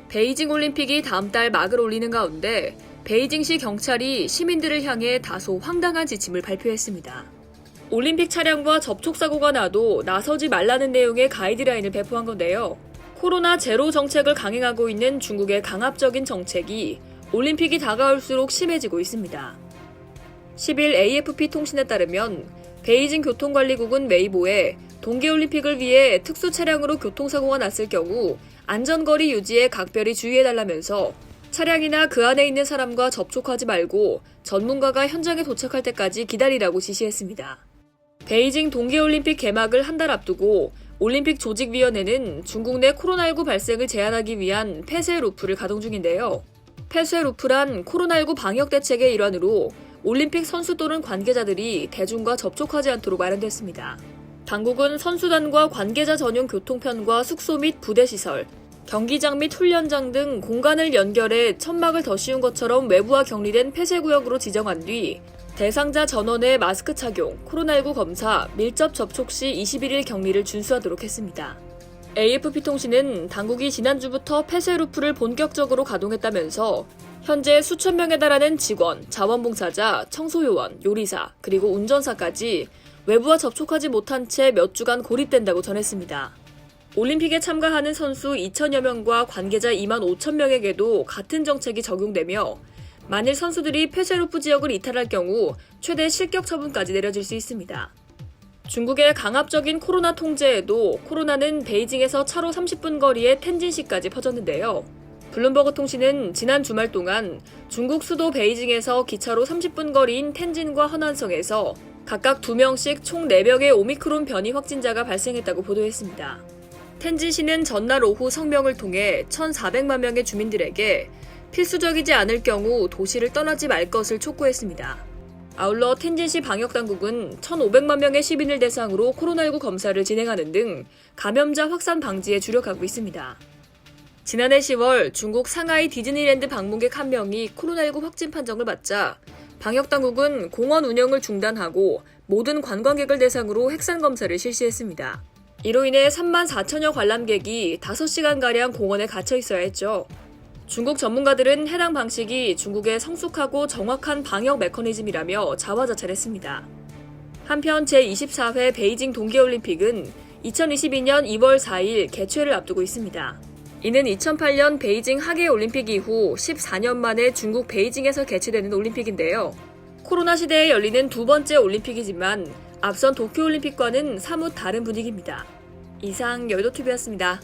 베이징 올림픽이 다음 달 막을 올리는 가운데 베이징시 경찰이 시민들을 향해 다소 황당한 지침을 발표했습니다. 올림픽 차량과 접촉사고가 나도 나서지 말라는 내용의 가이드라인을 배포한 건데요. 코로나 제로 정책을 강행하고 있는 중국의 강압적인 정책이 올림픽이 다가올수록 심해지고 있습니다. 10일 AFP 통신에 따르면 베이징 교통관리국은 웨이보에 동계올림픽을 위해 특수 차량으로 교통사고가 났을 경우 안전거리 유지에 각별히 주의해달라면서 차량이나 그 안에 있는 사람과 접촉하지 말고 전문가가 현장에 도착할 때까지 기다리라고 지시했습니다. 베이징 동계올림픽 개막을 한 달 앞두고 올림픽 조직위원회는 중국 내 코로나19 발생을 제한하기 위한 폐쇄 루프를 가동 중인데요. 폐쇄 루프란 코로나19 방역 대책의 일환으로 올림픽 선수 또는 관계자들이 대중과 접촉하지 않도록 마련됐습니다. 당국은 선수단과 관계자 전용 교통편과 숙소 및 부대시설, 경기장 및 훈련장 등 공간을 연결해 천막을 더 씌운 것처럼 외부와 격리된 폐쇄구역으로 지정한 뒤 대상자 전원의 마스크 착용, 코로나19 검사, 밀접 접촉 시 21일 격리를 준수하도록 했습니다. AFP-통신은 당국이 지난주부터 폐쇄 루프를 본격적으로 가동했다면서 현재 수천 명에 달하는 직원, 자원봉사자, 청소요원, 요리사, 그리고 운전사까지 외부와 접촉하지 못한 채 몇 주간 고립된다고 전했습니다. 올림픽에 참가하는 선수 2천여 명과 관계자 2만 5천 명에게도 같은 정책이 적용되며 만일 선수들이 폐쇄루프 지역을 이탈할 경우 최대 실격 처분까지 내려질 수 있습니다. 중국의 강압적인 코로나 통제에도 코로나는 베이징에서 차로 30분 거리의 텐진시까지 퍼졌는데요. 블룸버그 통신은 지난 주말 동안 중국 수도 베이징에서 기차로 30분 거리인 텐진과 허난성에서 각각 2명씩 총 4명의 오미크론 변이 확진자가 발생했다고 보도했습니다. 텐진시는 전날 오후 성명을 통해 1,400만 명의 주민들에게 필수적이지 않을 경우 도시를 떠나지 말 것을 촉구했습니다. 아울러 텐진시 방역당국은 1,500만 명의 시민을 대상으로 코로나19 검사를 진행하는 등 감염자 확산 방지에 주력하고 있습니다. 지난해 10월 중국 상하이 디즈니랜드 방문객 1명이 코로나19 확진 판정을 받자 방역당국은 공원 운영을 중단하고 모든 관광객을 대상으로 핵산 검사를 실시했습니다. 이로 인해 3만 4천여 관람객이 5시간가량 공원에 갇혀 있어야 했죠. 중국 전문가들은 해당 방식이 중국의 성숙하고 정확한 방역 메커니즘이라며 자화자찬했습니다. 한편 제24회 베이징 동계올림픽은 2022년 2월 4일 개최를 앞두고 있습니다. 이는 2008년 베이징 하계올림픽 이후 14년 만에 중국 베이징에서 개최되는 올림픽인데요. 코로나 시대에 열리는 두 번째 올림픽이지만 앞선 도쿄올림픽과는 사뭇 다른 분위기입니다. 이상 여의도TV였습니다.